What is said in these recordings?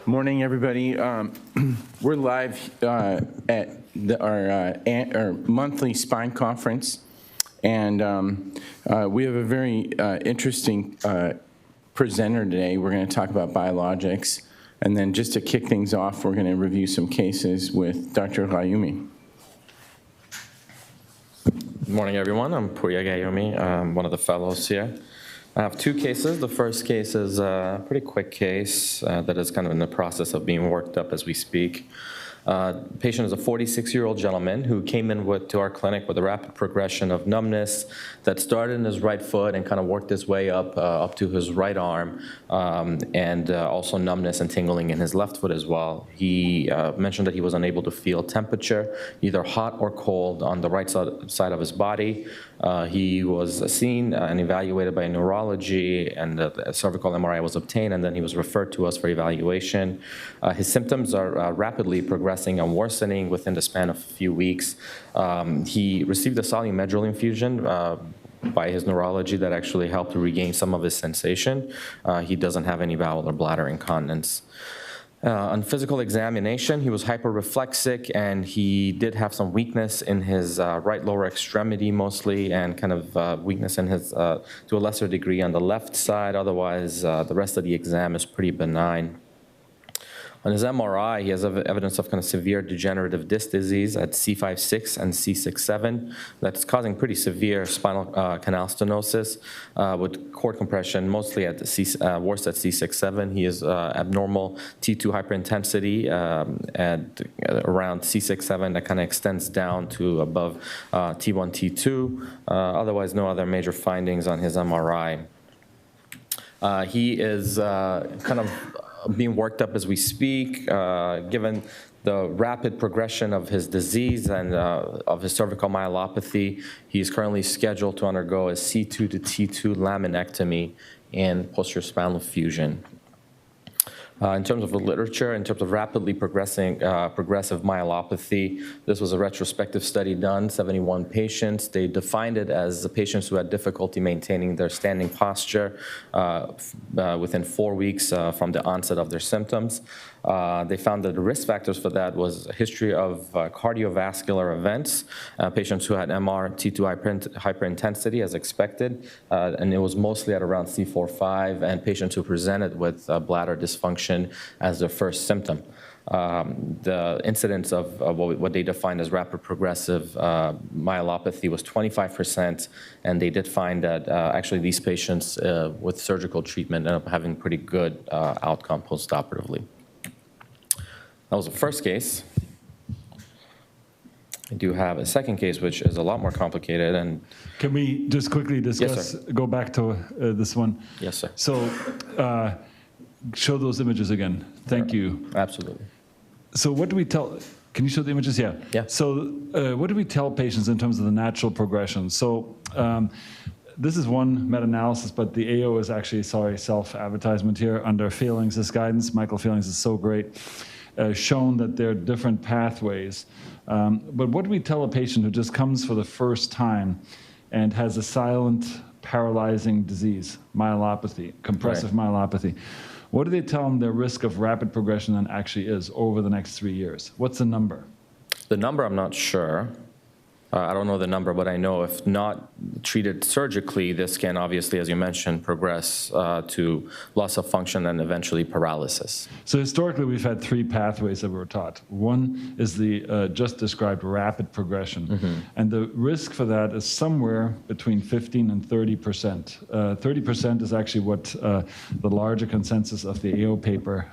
Morning, everybody. We're live at our monthly spine conference, and we have a very interesting presenter today. We're going to talk about biologics, and then just to kick things off, we're going to review some cases with Dr. Ghayyoumi. Good morning, everyone. I'm Proangiogenic. I'm one of the fellows here. I have two cases. The first case is a pretty quick case that is kind of in the process of being worked up as we speak. The patient is a 46-year-old gentleman who came in to our clinic with a rapid progression of numbness that started in his right foot and kind of worked his way up to his right arm, and also numbness and tingling in his left foot as well. He mentioned that he was unable to feel temperature, either hot or cold, on the right side of his body. He was seen and evaluated by neurology, and a cervical MRI was obtained, and then he was referred to us for evaluation. His symptoms are rapidly progressing and worsening within the span of a few weeks. He received a solumedrol infusion by his neurology that actually helped to regain some of his sensation. He doesn't have any bowel or bladder incontinence. On physical examination, he was hyperreflexic, and he did have some weakness in his right lower extremity mostly, and kind of weakness in his, to a lesser degree, on the left side. Otherwise, the rest of the exam is pretty benign. On his MRI, he has evidence of kind of severe degenerative disc disease at C5-6 and C6-7 that's causing pretty severe spinal canal stenosis with cord compression, mostly at worse at C6-7. He is abnormal T2 hyperintensity at around C6-7 that kind of extends down to above T1, T2. Otherwise, no other major findings on his MRI. He is kind of being worked up as we speak, given the rapid progression of his disease and of his cervical myelopathy. He is currently scheduled to undergo a C2 to T2 laminectomy and posterior spinal fusion. In terms of the literature, in terms of rapidly progressive myelopathy, this was a retrospective study done, 71 patients. They defined it as the patients who had difficulty maintaining their standing posture within 4 weeks from the onset of their symptoms. They found that the risk factors for that was a history of cardiovascular events, patients who had MR T2 hyperintensity as expected, and it was mostly at around C4-5, and patients who presented with bladder dysfunction as their first symptom. The incidence of what they defined as rapid progressive myelopathy was 25%, and they did find that actually these patients with surgical treatment ended up having pretty good outcome postoperatively. That was the first case. I do have a second case, which is a lot more complicated. And can we just quickly discuss, yes, go back to this one? Yes, sir. So show those images again. Thank you. Absolutely. So what do we tell, can you show the images? Yeah. Yeah. So what do we tell patients in terms of the natural progression? So this is one meta-analysis, but the AO is actually, sorry, self-advertisement here under Fehlings' guidance. Michael Fehlings is so great. Shown that there are different pathways. But what do we tell a patient who just comes for the first time and has a silent paralyzing disease, myelopathy, compressive myelopathy? What do they tell them their risk of rapid progression then actually is over the next 3 years? What's the number? The number, I'm not sure. I don't know the number, but I know if not treated surgically, this can obviously, as you mentioned, progress to loss of function and eventually paralysis. So historically, we've had 3 pathways that we were taught. One is the just described rapid progression. And the risk for that is somewhere between 15 and 30%. 30% is actually what the larger consensus of the AO paper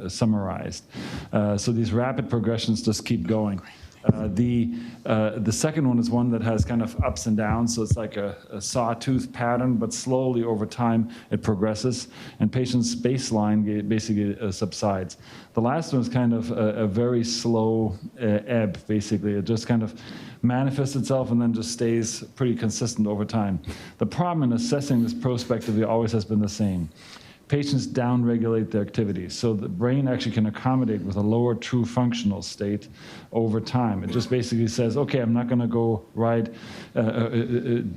summarized. So these rapid progressions just keep going. The second one is one that has kind of ups and downs, so it's like a sawtooth pattern, but slowly over time it progresses, and patients' baseline basically subsides. The last one is kind of a very slow ebb, basically. It just kind of manifests itself and then just stays pretty consistent over time. The problem in assessing this prospectively always has been the same. patients downregulate their activities. So the brain actually can accommodate with a lower true functional state over time. It just basically says, okay, I'm not going to go ride,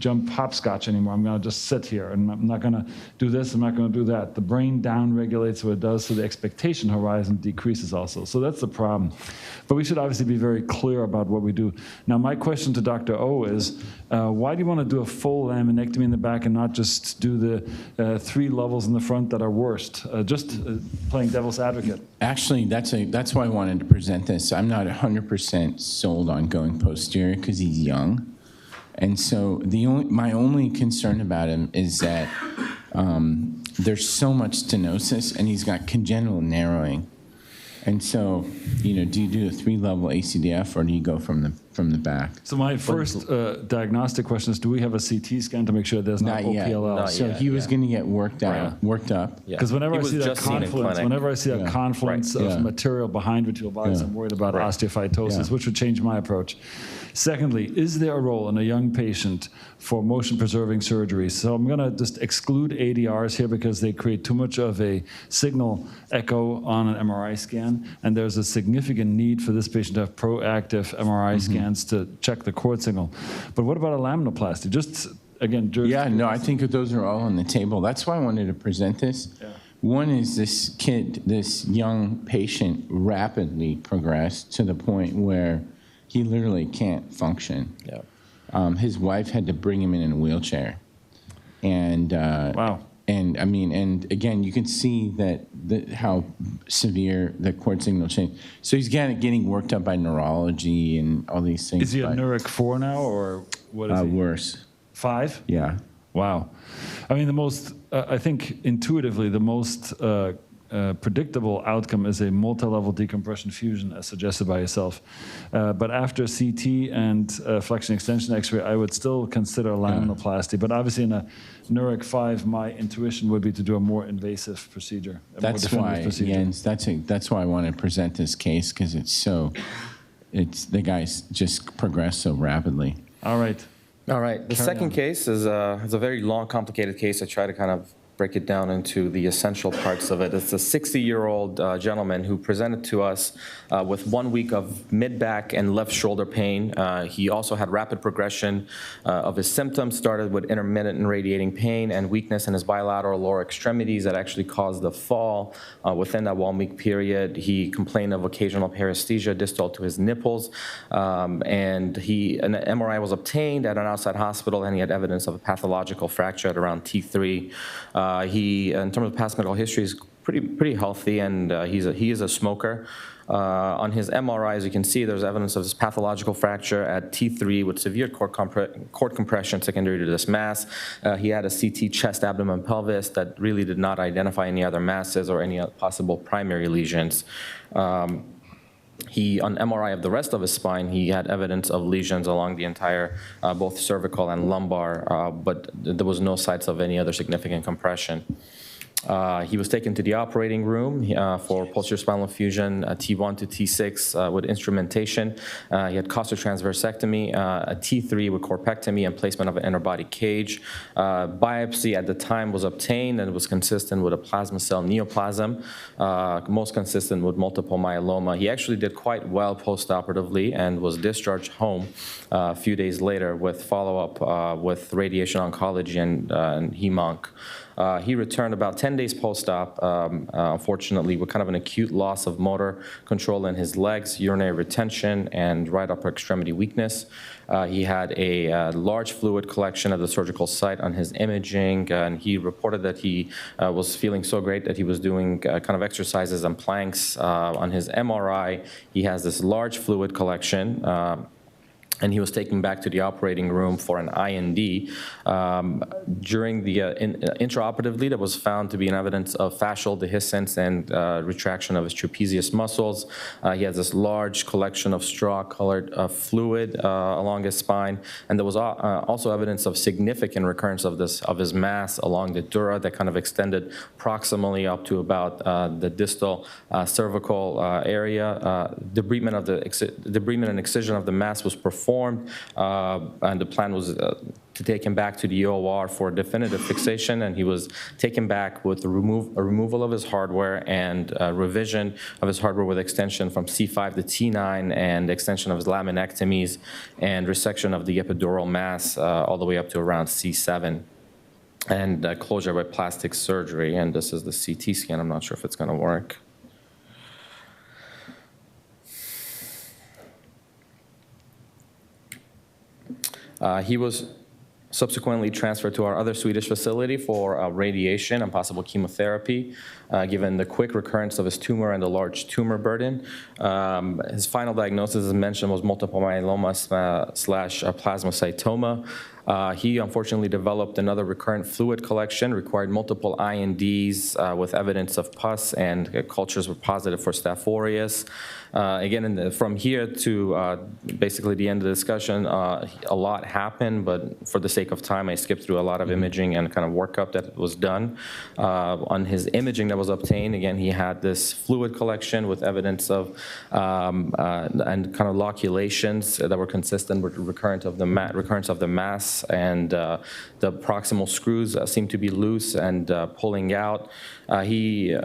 jump hopscotch anymore. I'm going to just sit here, and I'm not going to do this, I'm not going to do that. The brain downregulates what it does, so the expectation horizon decreases also. So that's the problem. But we should obviously be very clear about what we do. Now, my question to Dr. O is, why do you want to do a full laminectomy in the back and not just do the 3 levels in the front that are worst? Playing devil's advocate. Actually, that's why I wanted to present this. I'm not 100% sold on going posterior because he's young. And so my only concern about him is that there's so much stenosis, and he's got congenital narrowing. And so, do you do a 3-level ACDF, or do you go from the back? So my first diagnostic question is, do we have a CT scan to make sure there's not OPLL? Not so yet, he was going to get worked up. Because whenever I see that confluence, of material behind vertebral bodies, I'm worried about osteophytosis, which would change my approach. Secondly, is there a role in a young patient for motion-preserving surgery? So I'm going to just exclude ADRs here because they create too much of a signal echo on an MRI scan, and there's a significant need for this patient to have proactive MRI scans to check the cord signal. But what about a laminoplasty? Just, again, I think that those are all on the table. That's why I wanted to present this. Yeah. One is this young patient rapidly progressed to the point where he literally can't function. Yeah. His wife had to bring him in a wheelchair. And wow. And again, you can see that how severe the cord signal change. So he's getting worked up by neurology and all these things. Is he a Neuric 4 now, or what is he? Worse. 5? Yeah. Wow. I mean, I think intuitively, the most predictable outcome is a multi-level decompression fusion, as suggested by yourself. But after CT and flexion extension X-ray, I would still consider laminoplasty. But obviously, in a Neuric 5, my intuition would be to do a more invasive procedure. That's why, Jens, that's why I want to present this case, because the guy's just progressed so rapidly. All right. The second case is a very long, complicated case. I try to kind of break it down into the essential parts of it. It's a 60-year-old gentleman who presented to us with 1 week of mid-back and left shoulder pain. He also had rapid progression of his symptoms, started with intermittent and radiating pain and weakness in his bilateral lower extremities that actually caused the fall. Within that 1 week period, he complained of occasional paresthesia distal to his nipples, and an MRI was obtained at an outside hospital, and he had evidence of a pathological fracture at around T3. He, in terms of past medical history, is pretty healthy, and he is a smoker. On his MRI, as you can see, there's evidence of this pathological fracture at T3 with severe cord compression secondary to this mass. He had a CT chest, abdomen, pelvis that really did not identify any other masses or any possible primary lesions. On MRI of the rest of his spine, he had evidence of lesions along the entire, both cervical and lumbar, but there was no sites of any other significant compression. He was taken to the operating room for posterior spinal fusion, T1 to T6 with instrumentation. He had costotransversectomy, a T3 with corpectomy and placement of an interbody cage. Biopsy at the time was obtained and was consistent with a plasma cell neoplasm, most consistent with multiple myeloma. He actually did quite well postoperatively and was discharged home a few days later with follow-up with radiation oncology and hem-onc. He returned about 10 days post-op, unfortunately, with kind of an acute loss of motor control in his legs, urinary retention, and right upper extremity weakness. He had a large fluid collection at the surgical site on his imaging, and he reported that he was feeling so great that he was doing kind of exercises and planks. On his MRI, he has this large fluid collection, and he was taken back to the operating room for an IND. During the intraoperatively, there was found to be an evidence of fascial dehiscence and retraction of his trapezius muscles. He has this large collection of straw-colored fluid along his spine, and there was also evidence of significant recurrence of his mass along the dura that kind of extended proximally up to about the distal cervical area. Debridement and excision of the mass was performed, and the plan was to take him back to the OR for definitive fixation, and he was taken back with a removal of his hardware and revision of his hardware with extension from C5 to T9 and extension of his laminectomies and resection of the epidural mass all the way up to around C7 and closure by plastic surgery. And this is the CT scan. I'm not sure if it's going to work. He was subsequently transferred to our other Swedish facility for radiation and possible chemotherapy, given the quick recurrence of his tumor and the large tumor burden. His final diagnosis, as mentioned, was multiple myeloma slash plasmacytoma. He unfortunately developed another recurrent fluid collection, required multiple INDs with evidence of pus, and cultures were positive for Staph aureus. Again, from here to basically the end of the discussion, a lot happened, but for the sake of time, I skipped through a lot of imaging and kind of workup that was done. On his imaging that was obtained, again, he had this fluid collection with evidence of and kind of loculations that were consistent with recurrence of the mass, and the proximal screws seemed to be loose and pulling out. He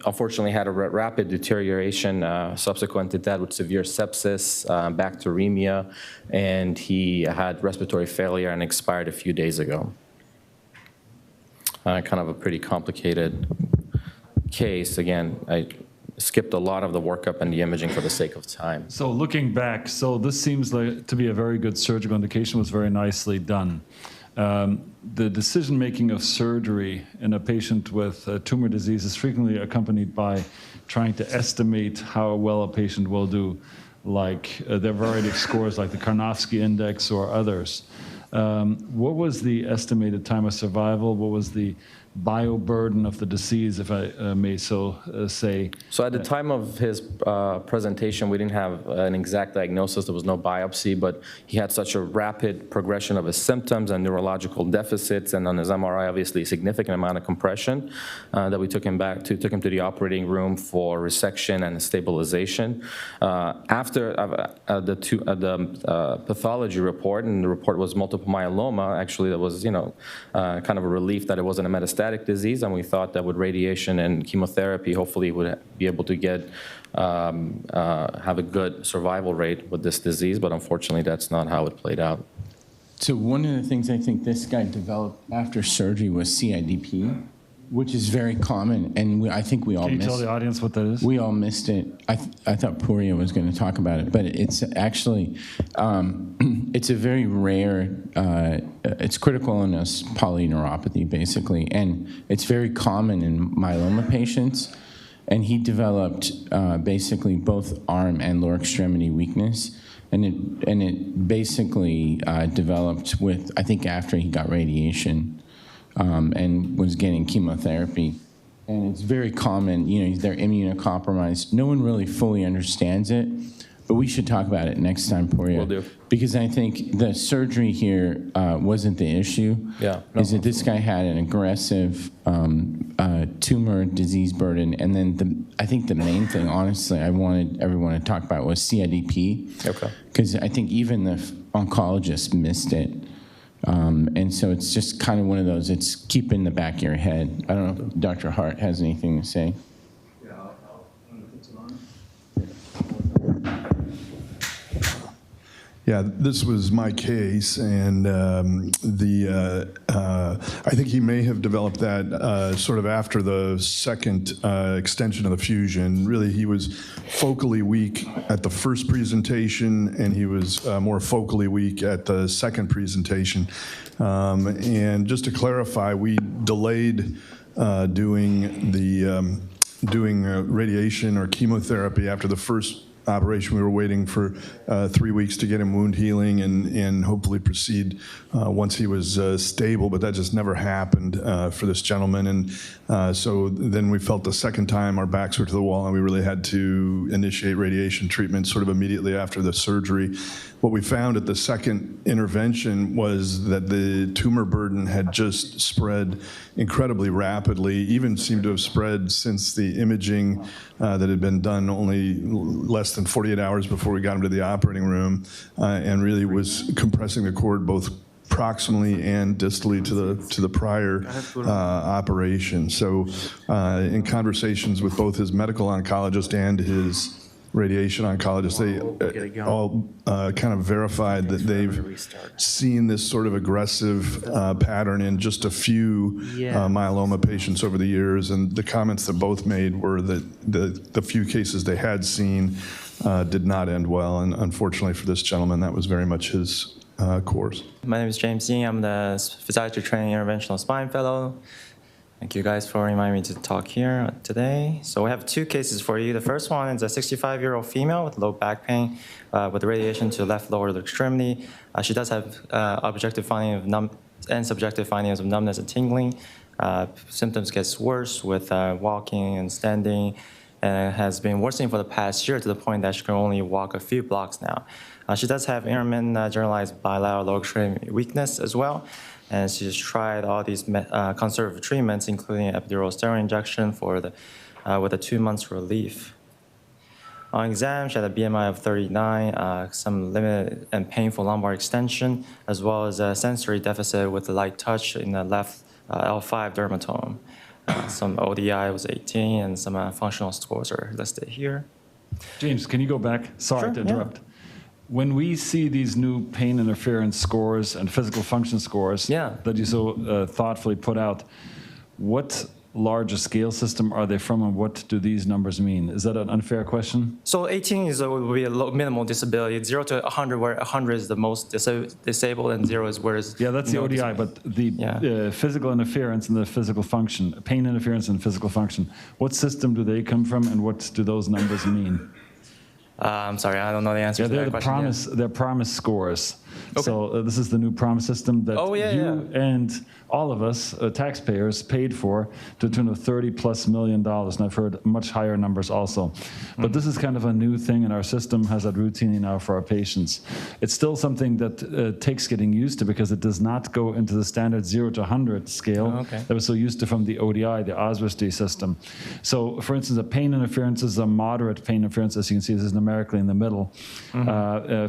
unfortunately had a rapid deterioration subsequent to that with severe sepsis, bacteremia, and he had respiratory failure and expired a few days ago. Kind of a pretty complicated case. Again, I skipped a lot of the workup and the imaging for the sake of time. So looking back, so this seems like to be a very good surgical indication, was very nicely done. The decision-making of surgery in a patient with tumor disease is frequently accompanied by trying to estimate how well a patient will do, like their variety of scores like the Karnofsky index or others. What was the estimated time of survival? What was the bioburden of the disease, if I may so say? So at the time of his presentation, we didn't have an exact diagnosis. There was no biopsy, but he had such a rapid progression of his symptoms and neurological deficits, and on his MRI, obviously a significant amount of compression, that we took him to the operating room for resection and stabilization. After the pathology report, and the report was multiple myeloma, actually that was, kind of a relief that it wasn't a metastatic disease, and we thought that with radiation and chemotherapy, hopefully would be able to have a good survival rate with this disease, but unfortunately that's not how it played out. So one of the things I think this guy developed after surgery was CIDP, which is very common, and I think we all missed it. Can you tell the audience what that is? We all missed it. I thought Purya was going to talk about it, but it's actually, it's a very rare, it's critical illness polyneuropathy, basically, and it's very common in myeloma patients, and he developed basically both arm and lower extremity weakness, and it basically developed with, I think, after he got radiation. And was getting chemotherapy. And it's very common, they're immunocompromised. No one really fully understands it, but we should talk about it next time, Purya. Will do. Because I think the surgery here wasn't the issue. Yeah. Is that this guy had an aggressive tumor disease burden, and then I think the main thing, honestly, I wanted everyone to talk about was CIDP. Okay. Because I think even the oncologist missed it. And so it's just kind of one of those, it's keep in the back of your head. I don't know if Dr. Hart has anything to say. Yeah, I'll put it on. Yeah, this was my case, and I think he may have developed that sort of after the second extension of the fusion. Really, he was focally weak at the first presentation, and he was more focally weak at the second presentation. And just to clarify, we delayed doing radiation or chemotherapy after the first operation. We were waiting for 3 weeks to get him wound healing and hopefully proceed once he was stable, but that just never happened for this gentleman. And so then we felt the second time our backs were to the wall, and we really had to initiate radiation treatment sort of immediately after the surgery. What we found at the second intervention was that the tumor burden had just spread incredibly rapidly, even seemed to have spread since the imaging that had been done only less than 48 hours before we got him to the operating room, and really was compressing the cord both proximally and distally to the prior operation. So in conversations with both his medical oncologist and his radiation oncologist, they all kind of verified that they've seen this sort of aggressive pattern in just a few myeloma patients over the years. And the comments that both made were that the few cases they had seen did not end well. And unfortunately for this gentleman, that was very much his course. My name is James Ying. I'm the physiatry training interventional spine fellow. Thank you guys for reminding me to talk here today. So we have two cases for you. The first one is a 65-year-old female with low back pain with radiation to left lower extremity. She does have objective finding of and subjective findings of numbness and tingling. Symptoms gets worse with walking and standing, and has been worsening for the past year to the point that she can only walk a few blocks now. She does have intermittent generalized bilateral lower extremity weakness as well. And she's tried all these conservative treatments, including epidural steroid injection with a 2 months relief. On exam, she had a BMI of 39, some limited and painful lumbar extension, as well as a sensory deficit with a light touch in the left L5 dermatome. Some ODI was 18, and some functional scores are listed here. James, can you go back? Sorry to interrupt. Yeah. When we see these new pain interference scores and physical function scores that you so thoughtfully put out, what larger scale system are they from, and what do these numbers mean? Is that an unfair question? So 18 would be a minimal disability, 0 to 100, where 100 is the most disabled and 0 is where is that's the ODI, disability. But the physical interference and the physical function, pain interference and physical function, what system do they come from, and what do those numbers mean? I'm sorry, I don't know the answer to that question. They're PROMIS scores. Okay. So this is the new PROMIS system that and all of us, taxpayers, paid for to the tune of $30+ million. And I've heard much higher numbers also. But this is kind of a new thing, and our system has that routinely now for our patients. It's still something that takes getting used to, because it does not go into the standard 0 to 100 scale that we're so used to from the ODI, the OSRSD system. So, for instance, a pain interference is a moderate pain interference. As you can see, this is numerically in the middle.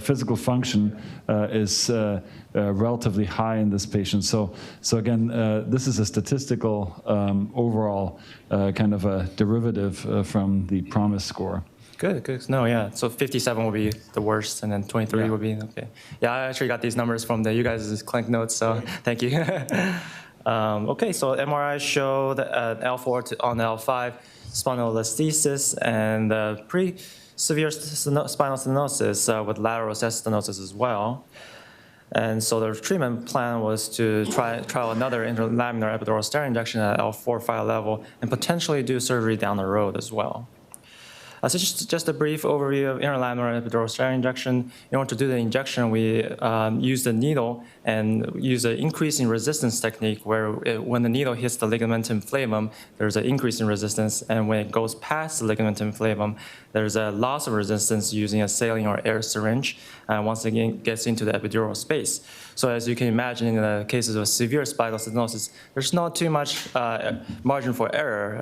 Physical function is relatively high in this patient. So again, this is a statistical overall kind of a derivative from the PROMIS score. Good. No, yeah. So 57 would be the worst, and then 23 would be okay. Yeah, I actually got these numbers from you guys' clinic notes, so thank you. Okay, so MRI showed L4 on L5 spondylolisthesis and severe spinal stenosis with lateral stenosis as well. And so the treatment plan was to try another interlaminar epidural steroid injection at L4-5 level and potentially do surgery down the road as well. So just a brief overview of interlaminar epidural steroid injection. In order to do the injection, we use the needle and use an increasing resistance technique where when the needle hits the ligamentum flavum, there's an increase in resistance, and when it goes past the ligamentum flavum, there's a loss of resistance using a saline or air syringe, and once again gets into the epidural space. So as you can imagine, in the cases of severe spinal stenosis, there's not too much margin for error.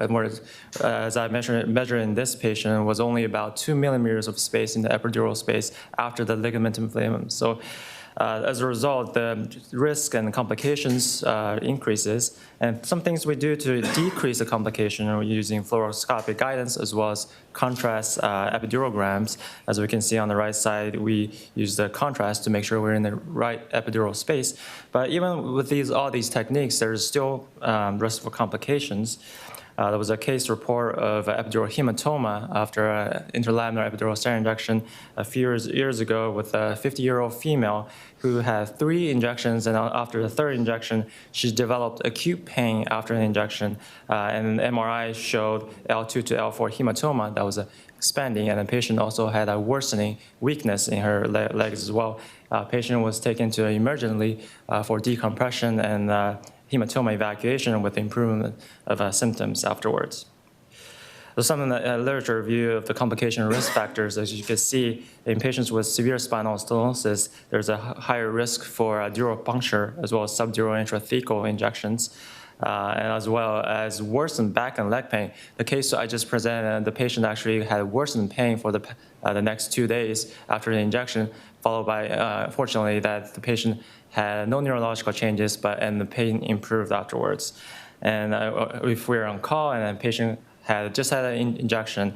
As I measured in this patient, was only about 2 millimeters of space in the epidural space after the ligamentum flavum. So as a result, the risk and complications increases. And some things we do to decrease the complication are using fluoroscopic guidance as well as contrast epidurograms. As we can see on the right side, we use the contrast to make sure we're in the right epidural space. But even with all these techniques, there's still risk for complications. There was a case report of epidural hematoma after interlaminar epidural steroid injection a few years ago with a 50-year-old female who had 3 injections, and after the 3rd injection, she developed acute pain after an injection, and MRI showed L2 to L4 hematoma that was expanding, and the patient also had a worsening weakness in her legs as well. Patient was taken to emergency for decompression and hematoma evacuation with improvement of symptoms afterwards. So some of the literature review of the complication risk factors, as you can see, in patients with severe spinal stenosis, there's a higher risk for dural puncture as well as subdural intrathecal injections, and as well as worsened back and leg pain. The case I just presented, the patient actually had worsened pain for the next 2 days after the injection, followed by, fortunately, that the patient had no neurological changes, and the pain improved afterwards. And if we're on call and the patient just had an injection,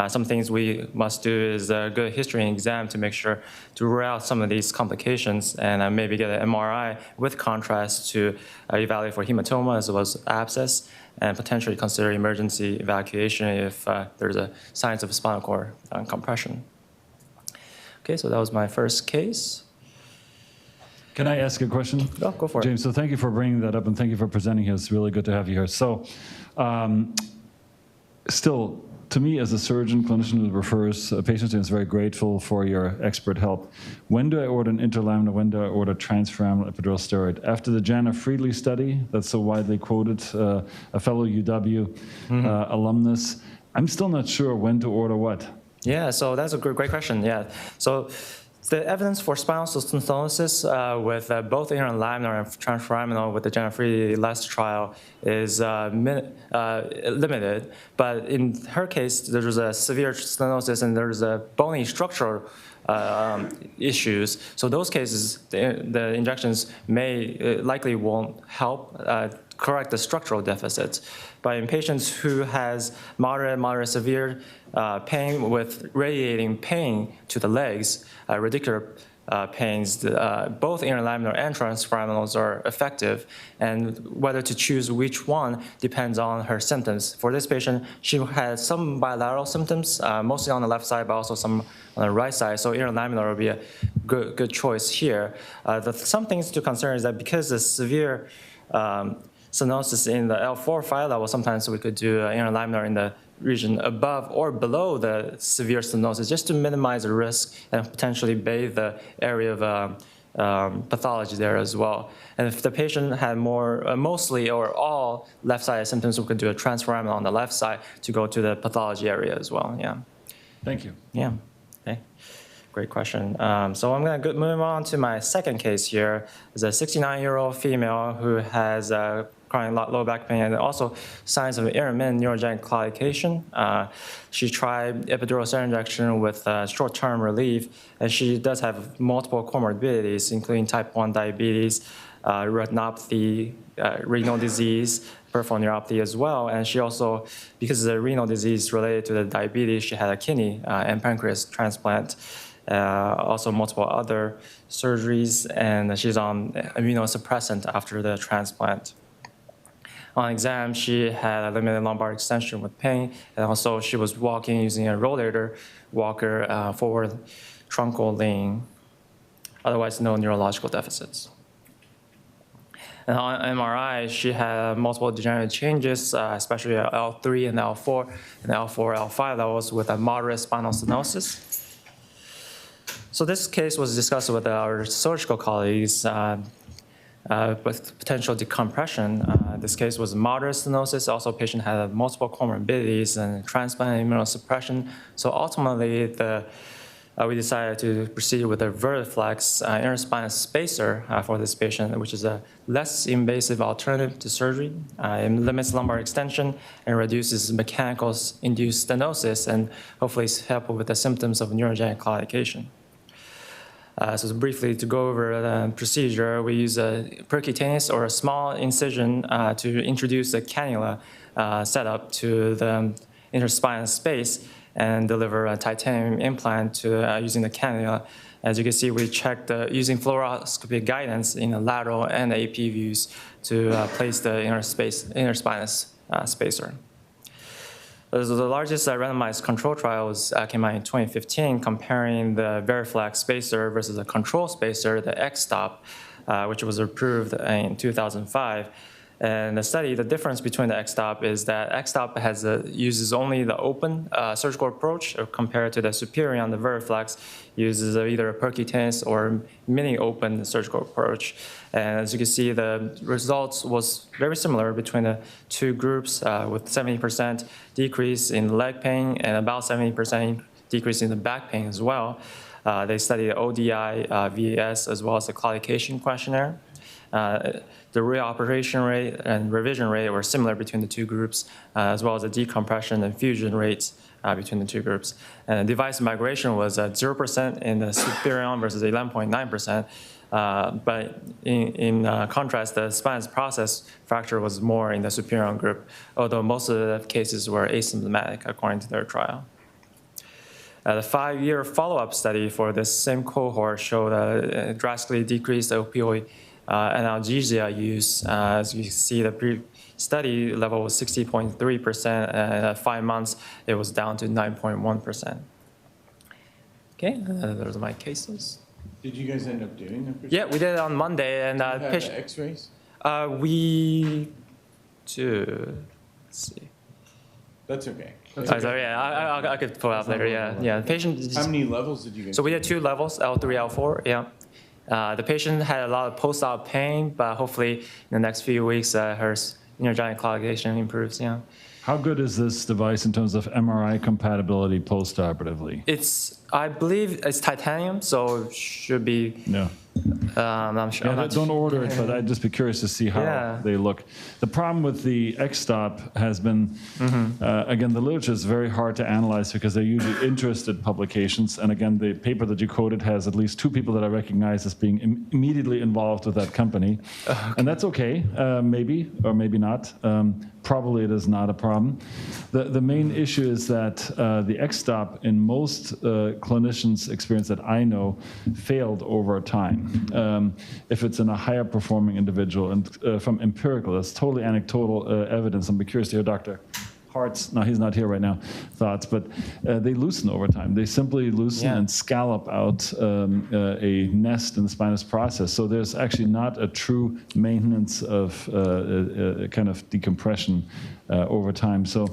some things we must do is a good history exam to make sure to rule out some of these complications, and maybe get an MRI with contrast to evaluate for hematoma as well as abscess, and potentially consider emergency evacuation if there's a signs of spinal cord compression. Okay, so that was my first case. Can I ask a question? Oh, go for it. James, so thank you for bringing that up, and thank you for presenting here. It's really good to have you here. So, still, to me as a surgeon, clinician who refers patients, I'm very grateful for your expert help. When do I order an interlaminar? When do I order transfemoral epidural steroid? After the Jana Friedli study, that's so widely quoted, a fellow UW alumnus, I'm still not sure when to order what. Yeah, so that's a great question. Yeah, so the evidence for spinal stenosis with both interlaminar and transforaminal with the Jana Friedli last trial is limited. But in her case, there's a severe stenosis and there's a bony structural issues. So those cases, the injections likely won't help correct the structural deficits. But in patients who has moderate, severe pain with radiating pain to the legs, radicular pains, both interlaminar and transforaminals are effective, and whether to choose which one depends on her symptoms. For this patient, she had some bilateral symptoms, mostly on the left side, but also some on the right side, so interlaminar would be a good choice here. Some things to consider is that because the severe stenosis in the L4 file level, sometimes we could do interlaminar in the region above or below the severe stenosis, just to minimize the risk and potentially bathe the area of pathology there as well. And if the patient had mostly or all left-sided symptoms, we could do a transforaminal on the left side to go to the pathology area as well. Yeah. Thank you. Yeah. Okay. Great question. So I'm going to move on to my second case here. It's a 69-year-old female who has chronic low back pain and also signs of intermittent neurogenic claudication. She tried epidural steroid injection with short-term relief, and she does have multiple comorbidities, including type 1 diabetes, retinopathy, renal disease, peripheral neuropathy as well. And she also, because of the renal disease related to the diabetes, she had a kidney and pancreas transplant. Also multiple other surgeries, and she's on immunosuppressant after the transplant. On exam, she had a limited lumbar extension with pain, and also she was walking using a rollator walker, forward truncal lean, otherwise no neurological deficits. And on MRI, she had multiple degenerative changes, especially at L3 and L4, and L4, L5 levels with a moderate spinal stenosis. So this case was discussed with our surgical colleagues with potential decompression. This case was moderate stenosis. Also, patient had multiple comorbidities and transplant and immunosuppression. So ultimately, we decided to proceed with a Vertiflex interspinal spacer for this patient, which is a less invasive alternative to surgery. It limits lumbar extension and reduces mechanical induced stenosis, and hopefully help with the symptoms of neurogenic claudication. So briefly, to go over the procedure, we use a percutaneous or a small incision to introduce a cannula setup to the interspinal space and deliver a titanium implant to using the cannula. As you can see, we checked using fluoroscopy guidance in the lateral and AP views to place the interspinal spacer. The largest randomized control trial came out in 2015, comparing the Veriflex spacer versus a control spacer, the X-Stop, which was approved in 2005. And the study, the difference between the X-Stop is that X-Stop uses only the open surgical approach compared to the Superior on the Veriflex uses either a percutaneous or mini open surgical approach. And as you can see, the results was very similar between the two groups with 70% decrease in leg pain and about 70% decrease in the back pain as well. They studied the ODI, VAS, as well as the claudication questionnaire. The reoperation rate and revision rate were similar between the two groups, as well as the decompression and fusion rates between the two groups. And device migration was at 0% in the superior arm versus 11.9%. But in contrast, the spinous process fracture was more in the superior group, although most of the cases were asymptomatic according to their trial. The 5-year follow-up study for this same cohort showed a drastically decreased opioid analgesia use. As you see, the pre-study level was 60.3%, and at 5 months, it was down to 9.1%. Okay, those are my cases. Did you guys end up doing the procedure? Yeah, we did it on Monday, and Have the x-rays? we do. Let's see. That's okay. Sorry, yeah, I could pull it up later. Yeah. The patient. How many levels did you guys So we did 2 levels, L3, L4. Yeah. The patient had a lot of post-op pain, but hopefully in the next few weeks, her neurogenic coagulation improves. Yeah. How good is this device in terms of MRI compatibility post-operatively? I believe it's titanium, so it should be. No. I'm not sure. Yeah, don't order it, but I'd just be curious to see how they look. The problem with the X-stop has been, again, the literature is very hard to analyze because they're usually interested publications. And again, the paper that you quoted has at least 2 people that I recognize as being immediately involved with that company. And that's okay, maybe, or maybe not. Probably it is not a problem. The main issue is that the X-stop in most clinicians' experience that I know failed over time. If it's in a higher performing individual, and from empirical, that's totally anecdotal evidence. I'm curious to hear Dr. Hart's, no, he's not here right now, thoughts, but they loosen over time. They simply loosen and scallop out a nest in the spinous process. So there's actually not a true maintenance of kind of decompression over time. So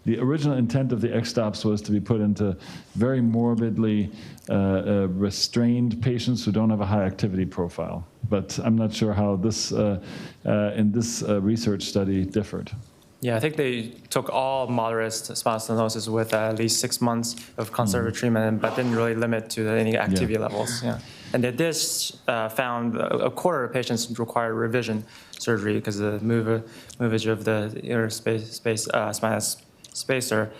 the original intent of the X-stops was to be put into very morbidly restrained patients who don't have a high activity profile. But I'm not sure how this, in this research study, differed. Yeah, I think they took all moderate spinal stenosis with at least 6 months of conservative treatment, but didn't really limit to any activity levels. Yeah, and they did found a quarter of patients required revision surgery because of the movage of the inner spinous spacer.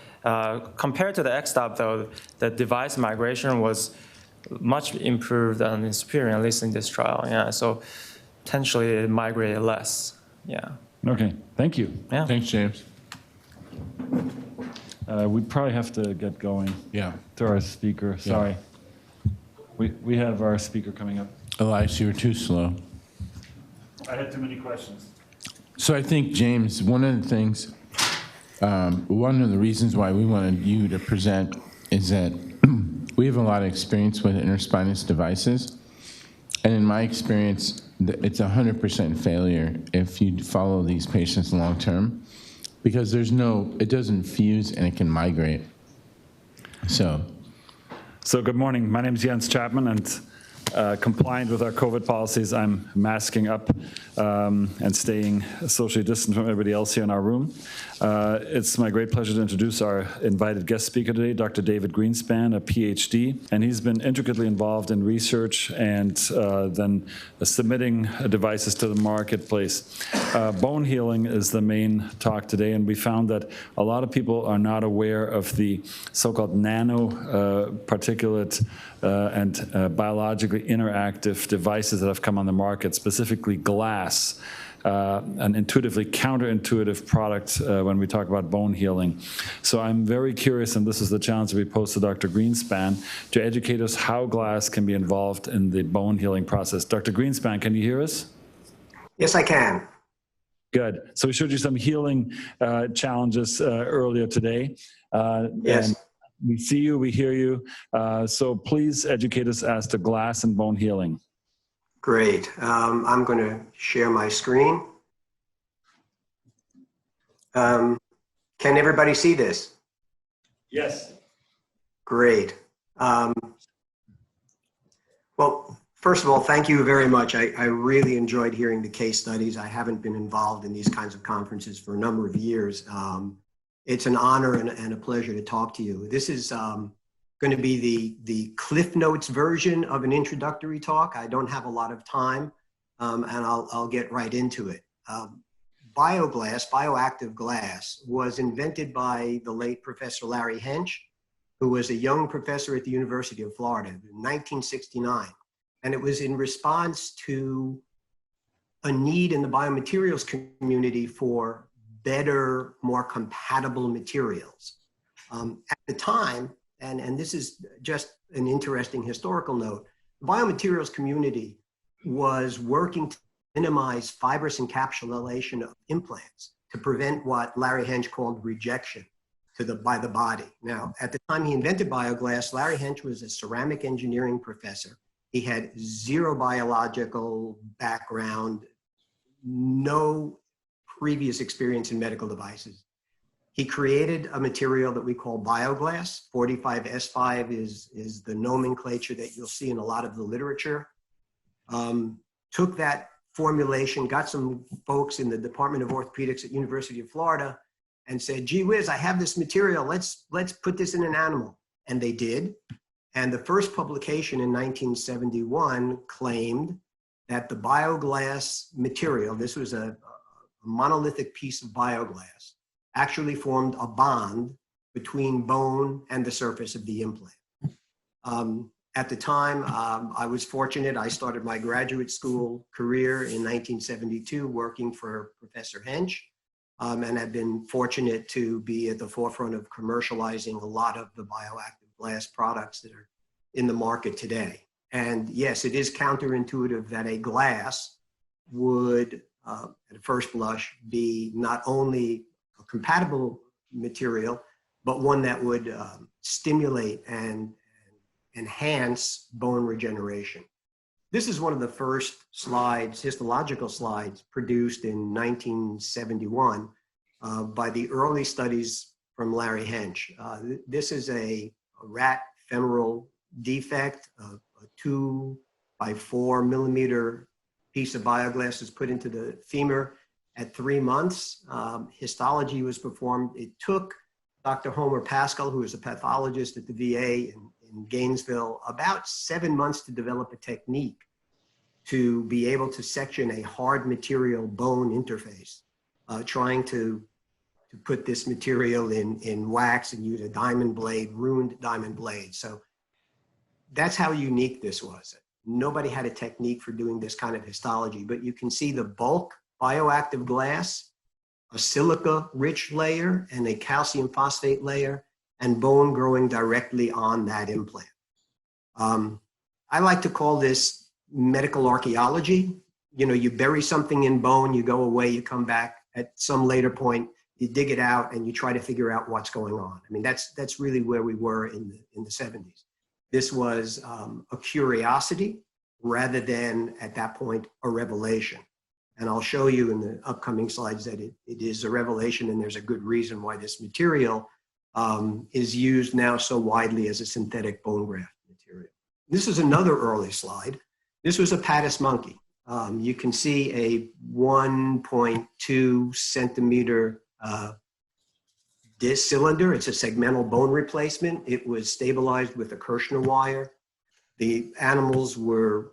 Compared to the X-stop, though, the device migration was much improved and superior, at least in this trial. Yeah, so potentially it migrated less. Yeah. Okay, thank you. Yeah. Thanks, James. We probably have to get going. Yeah. To our speaker, sorry. We have our speaker coming up. Elias, you were too slow. I had too many questions. So I think, James, one of the things, one of the reasons why we wanted you to present is that we have a lot of experience with interspinous devices. And in my experience, it's 100% failure if you follow these patients long-term because it doesn't fuse and it can migrate. So good morning. My name is Jens Chapman, and compliant with our COVID policies, I'm masking up and staying socially distant from everybody else here in our room. It's my great pleasure to introduce our invited guest speaker today, Dr. David Greenspan, a PhD, and he's been intricately involved in research and then submitting devices to the marketplace. Bone healing is the main talk today, and we found that a lot of people are not aware of the so-called nano particulate and biologically interactive devices that have come on the market, specifically glass, an intuitively counterintuitive product when we talk about bone healing. So I'm very curious, and this is the challenge we posed to Dr. Greenspan, to educate us how glass can be involved in the bone healing process. Dr. Greenspan, can you hear us? Yes, I can. Good. So we showed you some healing challenges earlier today. Yes. And we see you, we hear you. So please educate us as to glass and bone healing. Great. I'm going to share my screen. Can everybody see this? Yes. Great. Well, first of all, thank you very much. I really enjoyed hearing the case studies. I haven't been involved in these kinds of conferences for a number of years. It's an honor and a pleasure to talk to you. This is going to be the Cliff Notes version of an introductory talk. I don't have a lot of time, and I'll get right into it. Bioglass, bioactive glass, was invented by the late Professor Larry Hench, who was a young professor at the University of Florida in 1969. And it was in response to a need in the biomaterials community for better, more compatible materials. At the time, and this is just an interesting historical note, the biomaterials community was working to minimize fibrous encapsulation of implants to prevent what Larry Hench called rejection by the body. Now, at the time he invented bioglass, Larry Hench was a ceramic engineering professor. He had zero biological background, no previous experience in medical devices. He created a material that we call bioglass. 45S5 is the nomenclature that you'll see in a lot of the literature. Took that formulation, got some folks in the Department of Orthopedics at University of Florida and said, gee whiz, I have this material, let's put this in an animal. And they did. And the first publication in 1971 claimed that the bioglass material, this was a monolithic piece of bioglass, actually formed a bond between bone and the surface of the implant. At the time, I was fortunate. I started my graduate school career in 1972 working for Professor Hench, and have been fortunate to be at the forefront of commercializing a lot of the bioactive glass products that are in the market today. And yes, it is counterintuitive that a glass would, at first blush, be not only a compatible material, but one that would stimulate and enhance bone regeneration. This is one of the first slides, histological slides, produced in 1971 by the early studies from Larry Hench. This is a rat femoral defect, a 2 by 4 millimeter piece of bioglass is put into the femur at 3 months. Histology was performed. It took Dr. Homer Pascal, who was a pathologist at the VA in Gainesville, about 7 months to develop a technique to be able to section a hard material bone interface, trying to put this material in wax and use a diamond blade, ruined diamond blade. So that's how unique this was. Nobody had a technique for doing this kind of histology, but you can see the bulk bioactive glass, a silica-rich layer, and a calcium phosphate layer, and bone growing directly on that implant. I like to call this medical archaeology. You know, you bury something in bone, you go away, you come back at some later point, you dig it out, and you try to figure out what's going on. I mean, that's really where we were in the 70s. This was a curiosity rather than, at that point, a revelation. And I'll show you in the upcoming slides that it is a revelation, and there's a good reason why this material is used now so widely as a synthetic bone graft material. This is another early slide. This was a Pattis monkey. You can see a 1.2 centimeter disc cylinder. It's a segmental bone replacement. It was stabilized with a Kirschner wire. The animals were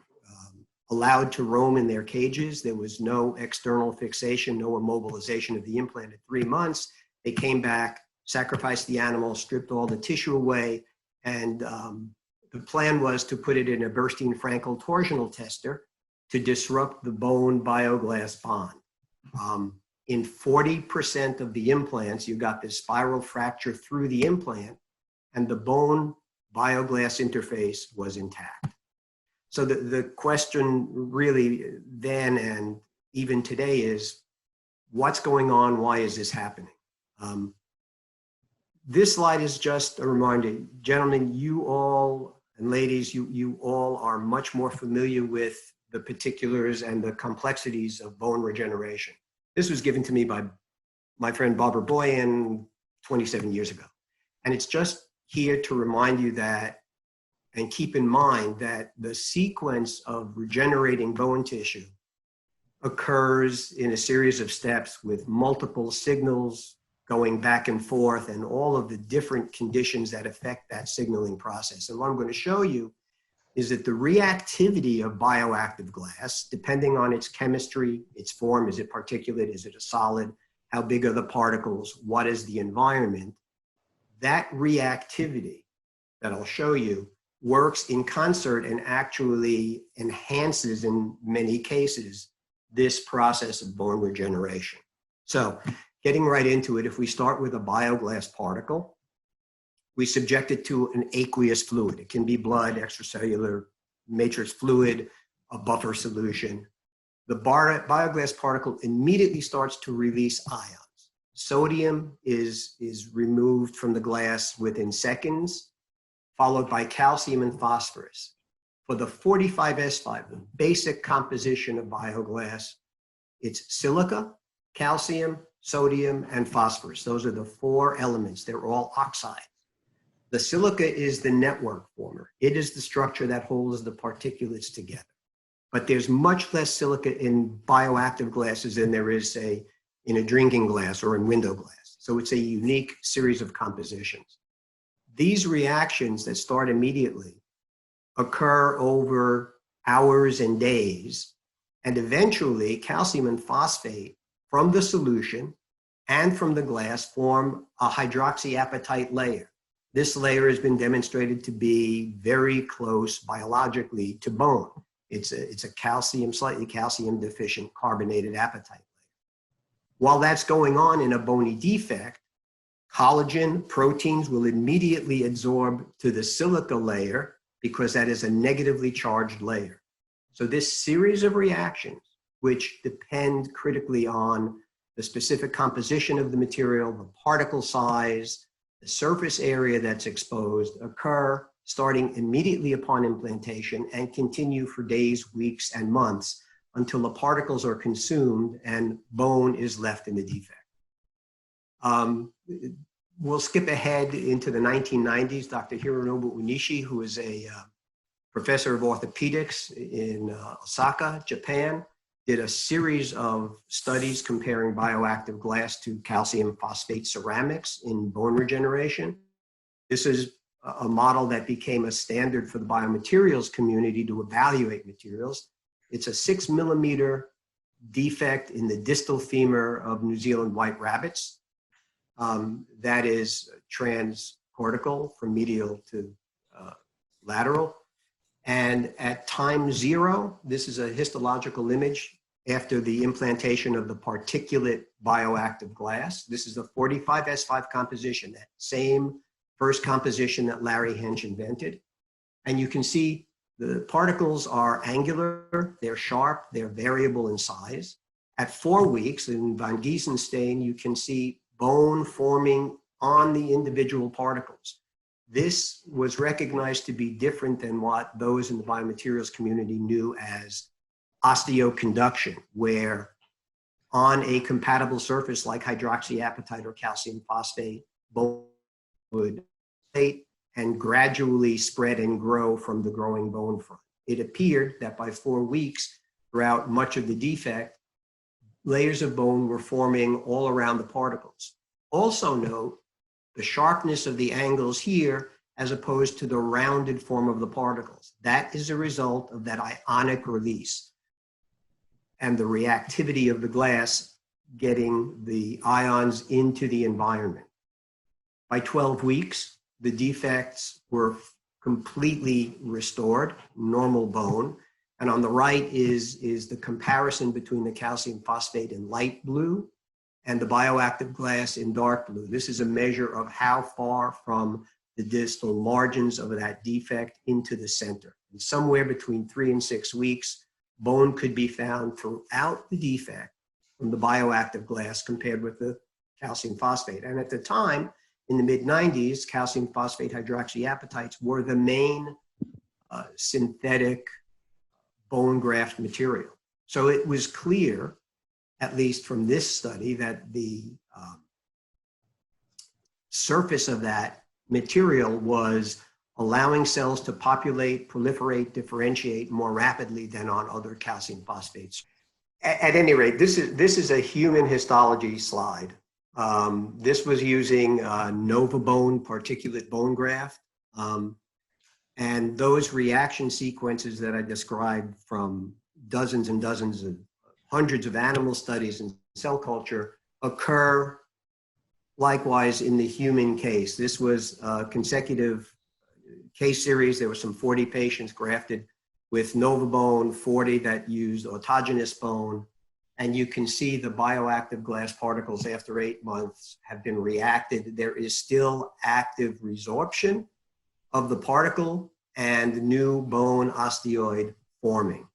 allowed to roam in their cages. There was no external fixation, no immobilization of the implant at 3 months. They came back, sacrificed the animal, stripped all the tissue away, and the plan was to put it in a Bernstein-Frankel torsional tester to disrupt the bone bioglass bond. In 40% of the implants, you got this spiral fracture through the implant, and the bone bioglass interface was intact. So the question really then and even today is, what's going on? Why is this happening? This slide is just a reminder. Gentlemen, you all, and ladies, you all are much more familiar with the particulars and the complexities of bone regeneration. This was given to me by my friend Barbara Boyan 27 years ago. And it's just here to remind you that, and keep in mind that the sequence of regenerating bone tissue occurs in a series of steps with multiple signals going back and forth and all of the different conditions that affect that signaling process. And what I'm going to show you is that the reactivity of bioactive glass, depending on its chemistry, its form, is it particulate, is it a solid, how big are the particles, what is the environment, that reactivity that I'll show you works in concert and actually enhances, in many cases, this process of bone regeneration. So getting right into it, if we start with a bioglass particle, we subject it to an aqueous fluid. It can be blood, extracellular matrix fluid, a buffer solution. The bioglass particle immediately starts to release ions. Sodium is removed from the glass within seconds, followed by calcium and phosphorus. For the 45S5, the basic composition of bioglass, it's silica, calcium, sodium, and phosphorus. Those are the four elements. They're all oxides. The silica is the network former. It is the structure that holds the particulates together. But there's much less silica in bioactive glasses than there is, say, in a drinking glass or in window glass. So it's a unique series of compositions. These reactions that start immediately occur over hours and days, and eventually calcium and phosphate from the solution and from the glass form a hydroxyapatite layer. This layer has been demonstrated to be very close biologically to bone. It's a calcium, slightly calcium deficient carbonated apatite layer. While that's going on in a bony defect, collagen proteins will immediately absorb to the silica layer because that is a negatively charged layer. So this series of reactions, which depend critically on the specific composition of the material, the particle size, the surface area that's exposed, occur starting immediately upon implantation and continue for days, weeks, and months until the particles are consumed and bone is left in the defect. We'll skip ahead into the 1990s. Dr. Hironobu Onishi, who is a professor of orthopedics in Osaka, Japan, did a series of studies comparing bioactive glass to calcium phosphate ceramics in bone regeneration. This is a model that became a standard for the biomaterials community to evaluate materials. It's a 6 millimeter defect in the distal femur of New Zealand white rabbits. That is transcortical from medial to lateral. And at time 0, this is a histological image after the implantation of the particulate bioactive glass. This is the 45S5 composition, that same first composition that Larry Hench invented. And you can see the particles are angular, they're sharp, they're variable in size. At 4 weeks in Van Giesen stain, you can see bone forming on the individual particles. This was recognized to be different than what those in the biomaterials community knew as osteoconduction, where on a compatible surface like hydroxyapatite or calcium phosphate, bone would plate and gradually spread and grow from the growing bone front. It appeared that by 4 weeks, throughout much of the defect, layers of bone were forming all around the particles. Also note the sharpness of the angles here as opposed to the rounded form of the particles. That is a result of that ionic release and the reactivity of the glass getting the ions into the environment. By 12 weeks, the defects were completely restored, normal bone. And on the right is the comparison between the calcium phosphate in light blue and the bioactive glass in dark blue. This is a measure of how far from the distal margins of that defect into the center. And somewhere between 3 and 6 weeks, bone could be found throughout the defect from the bioactive glass compared with the calcium phosphate. And at the time, in the mid-90s, calcium phosphate hydroxyapatites were the main synthetic bone graft material. So it was clear, at least from this study, that the surface of that material was allowing cells to populate, proliferate, differentiate more rapidly than on other calcium phosphates. At any rate, this is a human histology slide. This was using NovaBone particulate bone graft. And those reaction sequences that I described from dozens and dozens of hundreds of animal studies in cell culture occur likewise in the human case. This was consecutive case series, there were some 40 patients grafted with NovaBone, 40 that used autogenous bone. And you can see the bioactive glass particles after 8 months have been reacted. There is still active resorption of the particle and new bone osteoid forming.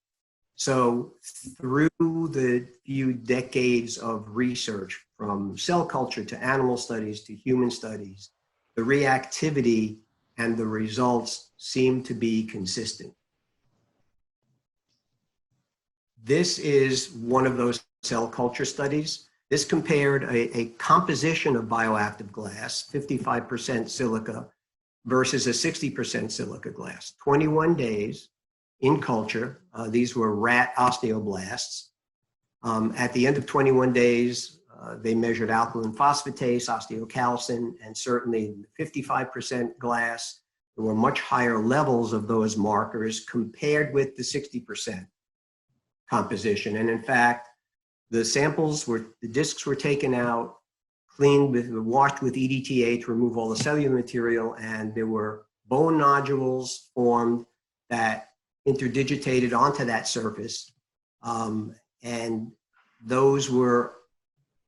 So through the few decades of research, from cell culture to animal studies to human studies, the reactivity and the results seem to be consistent. This is one of those cell culture studies. This compared a composition of bioactive glass, 55% silica versus a 60% silica glass, 21 days in culture. These were rat osteoblasts. At the end of 21 days, they measured alkaline phosphatase, osteocalcin, and certainly 55% glass. There were much higher levels of those markers compared with the 60% composition. And in fact, the discs were taken out, washed with EDTA to remove all the cellular material, and there were bone nodules formed that interdigitated onto that surface. And those were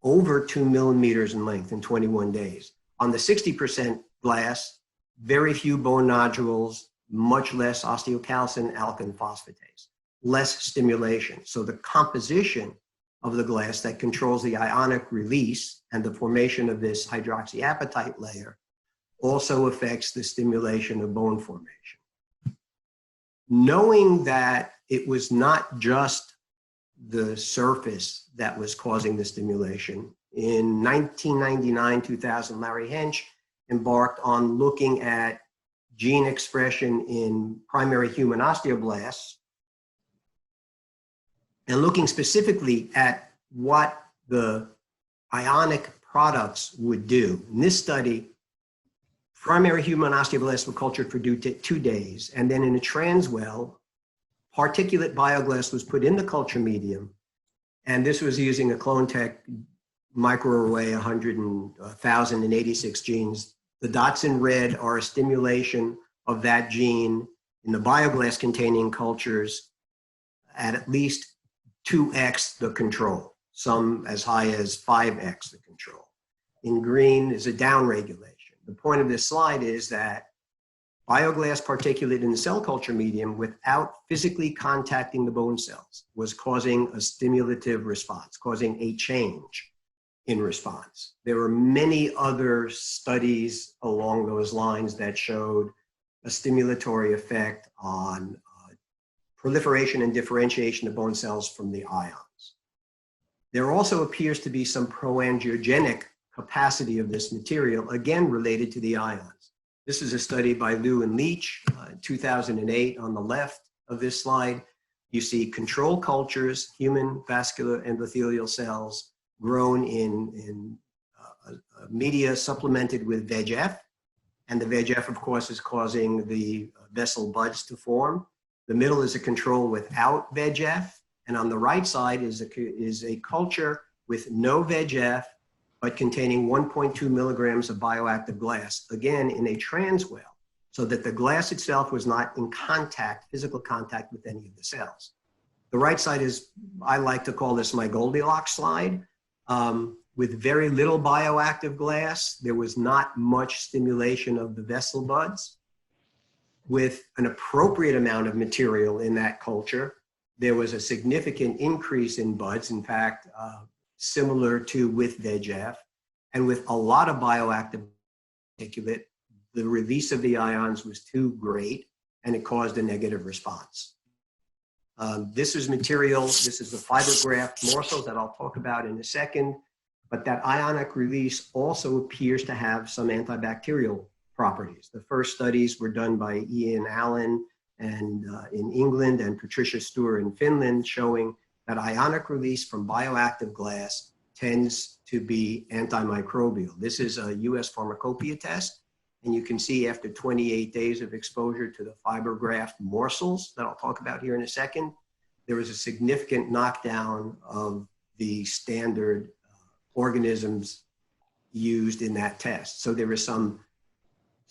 over 2 millimeters in length in 21 days. On the 60% glass, very few bone nodules, much less osteocalcin, alkaline phosphatase, less stimulation. So the composition of the glass that controls the ionic release and the formation of this hydroxyapatite layer also affects the stimulation of bone formation. Knowing that it was not just the surface that was causing the stimulation, in 1999-2000, Larry Hench embarked on looking at gene expression in primary human osteoblasts and looking specifically at what the ionic products would do. In this study, primary human osteoblasts were cultured for 2 days, and then in a transwell, particulate bioglass was put in the culture medium, and this was using a CloneTech microarray, 1,086 genes. The dots in red are a stimulation of that gene in the bioglass containing cultures at least 2x the control, some as high as 5x the control. In green is a downregulation. The point of this slide is that bioglass particulate in the cell culture medium without physically contacting the bone cells was causing a stimulative response, causing a change in response. There were many other studies along those lines that showed a stimulatory effect on proliferation and differentiation of bone cells from the ions. There also appears to be some proangiogenic capacity of this material, again related to the ions. This is a study by Liu and Leach, 2008. On the left of this slide, you see control cultures, human vascular endothelial cells grown in media supplemented with VEGF. And the VEGF, of course, is causing the vessel buds to form. The middle is a control without VEGF. And on the right side is a culture with no VEGF, but containing 1.2 milligrams of bioactive glass, again, in a transwell, so that the glass itself was not in contact, physical contact with any of the cells. The right side is, I like to call this my Goldilocks slide. With very little bioactive glass, there was not much stimulation of the vessel buds. With an appropriate amount of material in that culture, there was a significant increase in buds, in fact, similar to with VEGF. And with a lot of bioactive particulate, the release of the ions was too great, and it caused a negative response. This is material, this is the fibrograft morsels that I'll talk about in a second, but that ionic release also appears to have some antibacterial properties. The first studies were done by Ian Allen and in England, and Patricia Stewart in Finland, showing that ionic release from bioactive glass tends to be antimicrobial. This is a US pharmacopoeia test, and you can see after 28 days of exposure to the fibrograft morsels that I'll talk about here in a second, there was a significant knockdown of the standard organisms used in that test. So there is some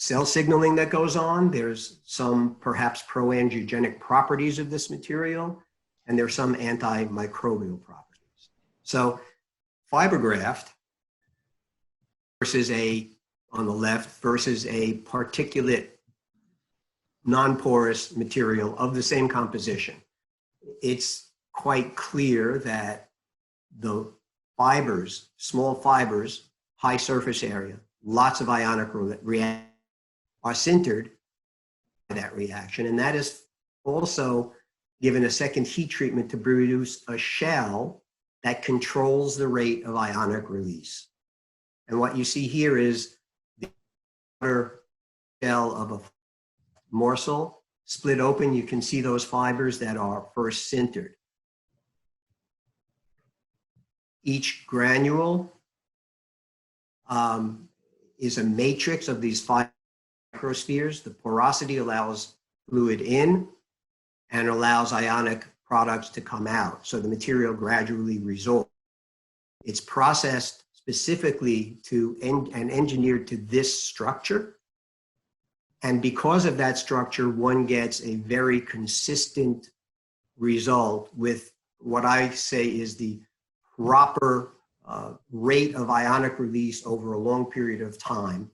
cell signaling that goes on. There's some perhaps proangiogenic properties of this material, and there's some antimicrobial properties. So fibergraft versus on the left, versus a particulate non-porous material of the same composition. It's quite clear that the fibers, small fibers, high surface area, lots of ionic reaction are sintered by that reaction. And that is also given a second heat treatment to produce a shell that controls the rate of ionic release. And what you see here is the outer shell of a morsel split open. You can see those fibers that are first sintered. Each granule is a matrix of these 5 microspheres. The porosity allows fluid in and allows ionic products to come out. So the material gradually resorbs. It's processed specifically and engineered to this structure. And because of that structure, one gets a very consistent result with what I say is the proper rate of ionic release over a long period of time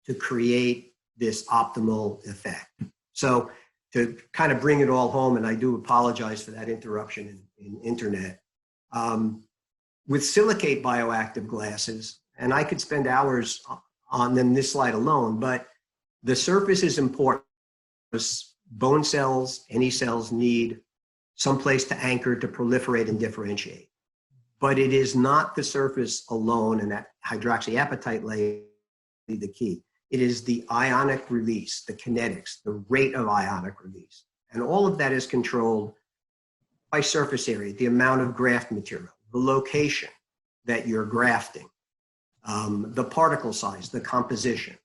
to create this optimal effect. So to kind of bring it all home, and I do apologize for that interruption in internet, with silicate bioactive glasses, and I could spend hours on them, this slide alone, but the surface is important because bone cells, any cells need some place to anchor, to proliferate and differentiate. But it is not the surface alone, and that hydroxyapatite layer is the key. It is the ionic release, the kinetics, the rate of ionic release. And all of that is controlled by surface area, the amount of graft material, the location that you're grafting, the particle size, the composition.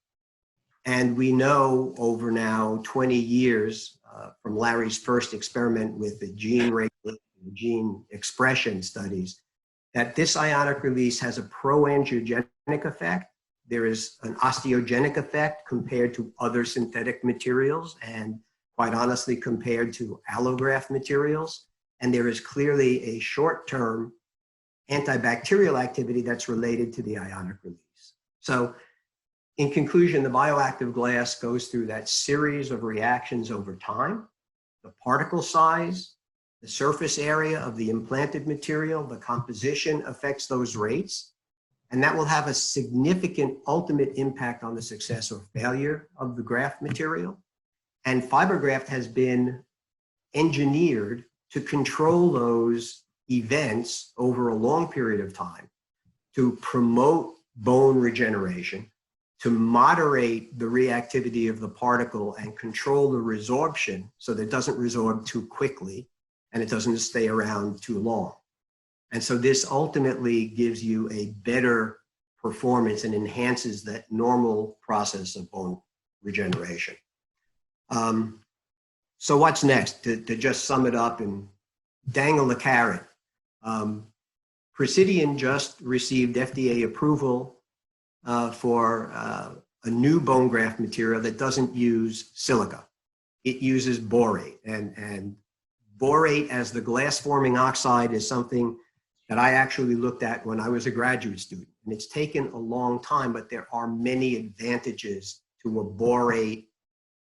And we know over now 20 years from Larry's first experiment with the gene expression studies, that this ionic release has a proangiogenic effect. There is an osteogenic effect compared to other synthetic materials, and quite honestly, compared to allograft materials. And there is clearly a short-term antibacterial activity that's related to the ionic release. So in conclusion, the bioactive glass goes through that series of reactions over time. The particle size, the surface area of the implanted material, the composition affects those rates. And that will have a significant ultimate impact on the success or failure of the graft material. And fibergraft has been engineered to control those events over a long period of time, to promote bone regeneration, to moderate the reactivity of the particle and control the resorption so that it doesn't resorb too quickly and it doesn't stay around too long. And so this ultimately gives you a better performance and enhances that normal process of bone regeneration. So what's next? To just sum it up and dangle the carrot. Prosidyan just received FDA approval for a new bone graft material that doesn't use silica. It uses borate. And borate as the glass-forming oxide is something that I actually looked at when I was a graduate student. And it's taken a long time, but there are many advantages to a borate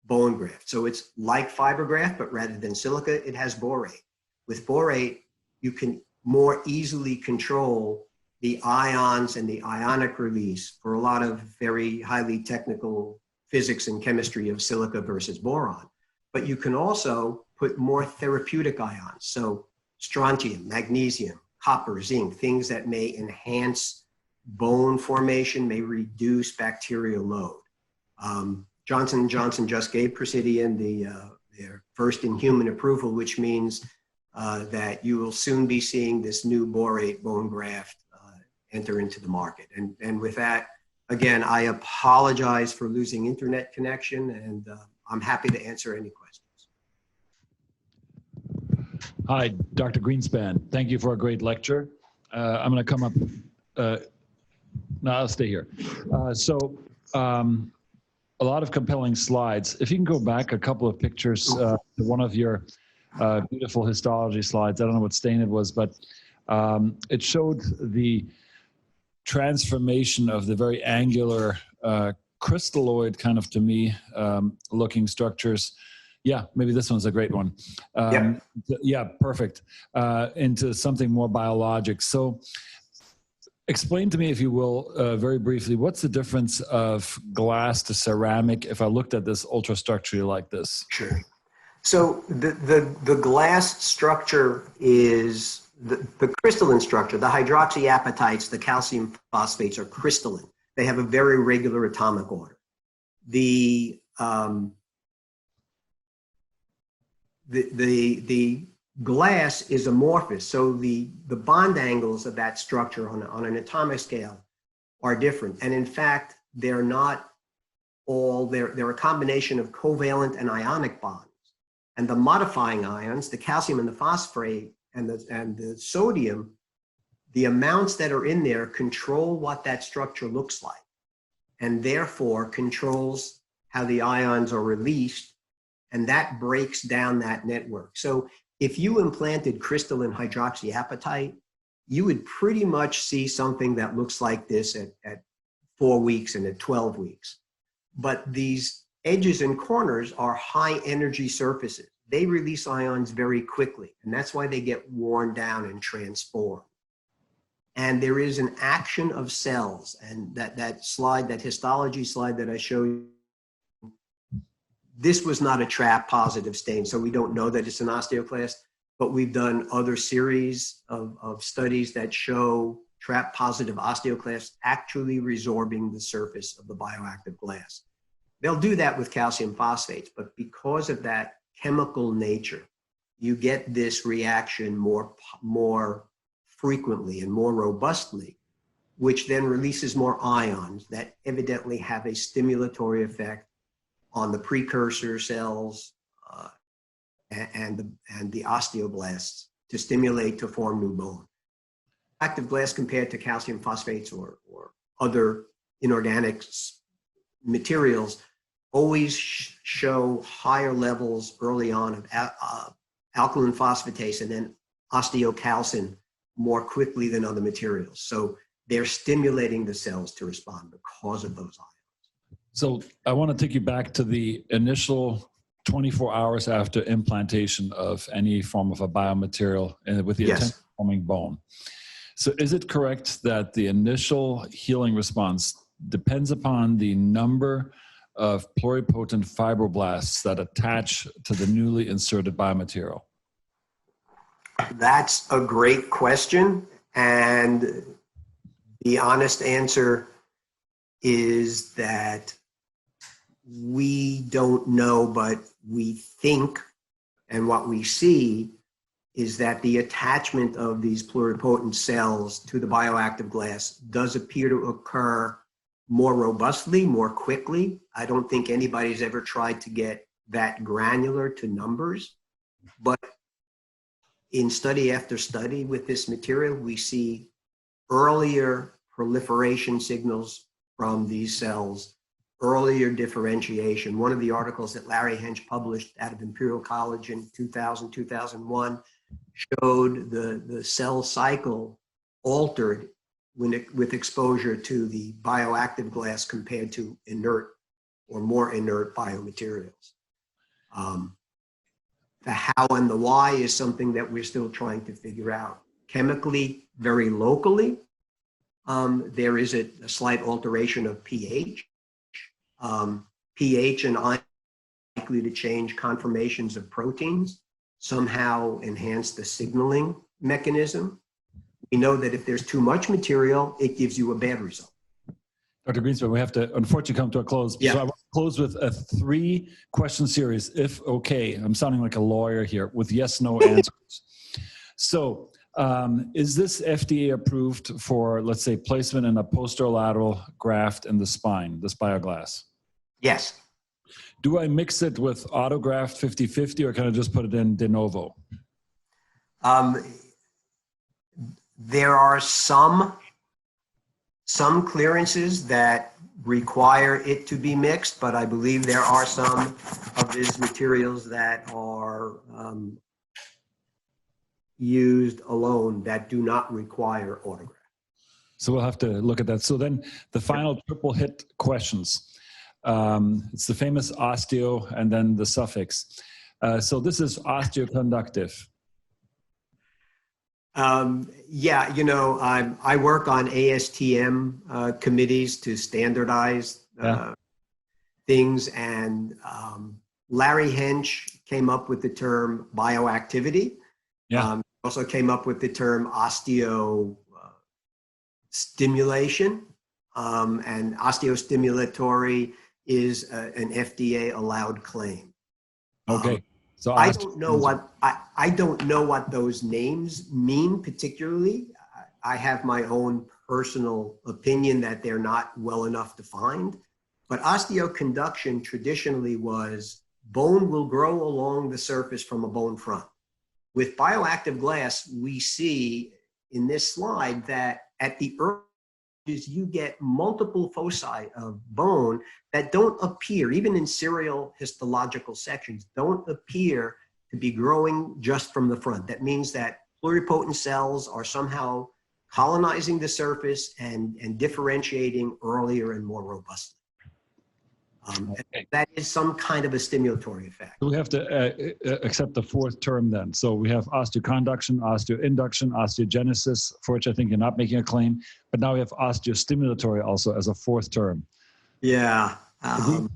bone graft. So it's like fibergraft, but rather than silica, it has borate. With borate, you can more easily control the ions and the ionic release for a lot of very highly technical physics and chemistry of silica versus boron. But you can also put more therapeutic ions. So strontium, magnesium, copper, zinc, things that may enhance bone formation, may reduce bacterial load. Johnson & Johnson just gave Prosidyan their first in human approval, which means that you will soon be seeing this new borate bone graft enter into the market. And with that, again, I apologize for losing internet connection, and I'm happy to answer any questions. Hi, Dr. Greenspan. Thank you for a great lecture. I'm going to come up. No, I'll stay here. a lot of compelling slides. If you can go back a couple of pictures to one of your beautiful histology slides. I don't know what stain it was, but it showed the transformation of the very angular crystalloid kind of, to me, looking structures. Yeah, maybe this one's a great one. Yeah, perfect. Into something more biologic. So explain to me, if you will, very briefly, what's the difference of glass to ceramic if I looked at this ultrastructurally like this? Sure. So the glass structure is the crystalline structure. The hydroxyapatites, the calcium phosphates are crystalline. They have a very regular atomic order. The glass is amorphous, so the bond angles of that structure on an atomic scale are different. And in fact, they're not all, they're a combination of covalent and ionic bonds. And the modifying ions, the calcium and the phosphate and the sodium, the amounts that are in there control what that structure looks like, and therefore controls how the ions are released, and that breaks down that network. So if you implanted crystalline hydroxyapatite, you would pretty much see something that looks like this at 4 weeks and at 12 weeks. But these edges and corners are high energy surfaces. They release ions very quickly, and that's why they get worn down and transformed. And there is an action of cells, and that slide, that histology slide that I showed you, this was not a trap positive stain, so we don't know that it's an osteoclast, but we've done other series of studies that show trap positive osteoclasts actually resorbing the surface of the bioactive glass. They'll do that with calcium phosphates, but because of that chemical nature, you get this reaction more frequently and more robustly, which then releases more ions that evidently have a stimulatory effect on the precursor cells and the osteoblasts to stimulate to form new bone. Active glass compared to calcium phosphates or other inorganic materials always show higher levels early on of alkaline phosphatase and then osteocalcin more quickly than other materials. So they're stimulating the cells to respond because of those ions. So I want to take you back to the initial 24 hours after implantation of any form of a biomaterial with the intent of forming bone. So is it correct that the initial healing response depends upon the number of pluripotent fibroblasts that attach to the newly inserted biomaterial? That's a great question. And the honest answer is that we don't know, but we think, and what we see is that the attachment of these pluripotent cells to the bioactive glass does appear to occur more robustly, more quickly. I don't think anybody's ever tried to get that granular to numbers, but in study after study with this material, we see earlier proliferation signals from these cells, earlier differentiation. One of the articles that Larry Hench published out of Imperial College in 2000, 2001 showed the cell cycle altered with exposure to the bioactive glass compared to inert or more inert biomaterials. The how and the why is something that we're still trying to figure out. Chemically, very locally, there is a slight alteration of pH. pH and ion are likely to change conformations of proteins, somehow enhance the signaling mechanism. We know that if there's too much material, it gives you a bad result. Dr. Greenspan, we have to unfortunately come to a close. Yeah. So I want to close with a 3-question series, if okay. I'm sounding like a lawyer here, with yes/no answers. So is this FDA approved for, let's say, placement in a posterolateral graft in the spine, this bioglass? Yes. Do I mix it with autograft 50/50, or can I just put it in de novo? There are some clearances that require it to be mixed, but I believe there are some of these materials that are used alone that do not require autograft. So we'll have to look at that. So then the final triple hit questions. It's the famous osteo and then the suffix. So this is osteoconductive. Yeah, you know, I work on ASTM committees to standardize things, and Larry Hench came up with the term bioactivity. Also came up with the term osteo stimulation, and osteostimulatory is an FDA allowed claim. Okay. So I don't know what I don't know what those names mean particularly. I have my own personal opinion that they're not well enough defined. But osteoconduction traditionally was bone will grow along the surface from a bone front. With bioactive glass, we see in this slide that at the edges you get multiple foci of bone that don't appear, even in serial histological sections, don't appear to be growing just from the front. That means that pluripotent cells are somehow colonizing the surface and differentiating earlier and more robustly. That is some kind of a stimulatory effect. we have to accept the fourth term then. So we have osteoconduction, osteoinduction, osteogenesis, for which I think you're not making a claim. But now we have osteostimulatory also as a fourth term. Yeah. The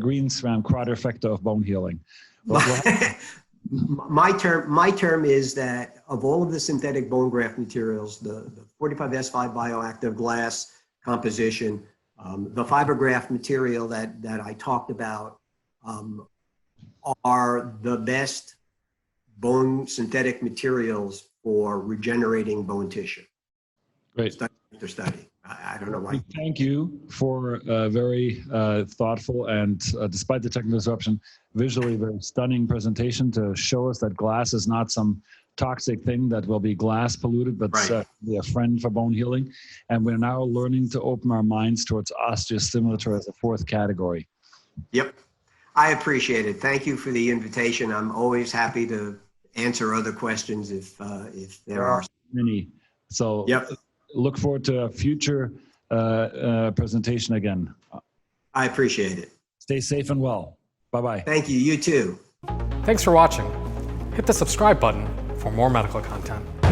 Greenspan quadrifecta of bone healing. My term is that of all of the synthetic bone graft materials, the 45S5 bioactive glass composition, the fibergraft material that I talked about are the best bone synthetic materials for regenerating bone tissue. Great. Study after study. I don't know why. Thank you for a very thoughtful and, despite the technical disruption, visually very stunning presentation to show us that glass is not some toxic thing that will be glass polluted, but be a friend for bone healing. And we're now learning to open our minds towards osteostimulatory as a fourth category. Yep. I appreciate it. Thank you for the invitation. I'm always happy to answer other questions if there are many. So look forward to a future presentation again. I appreciate it. Stay safe and well. Bye-bye. Thank you. You too. Thanks for watching. Hit the subscribe button for more medical content.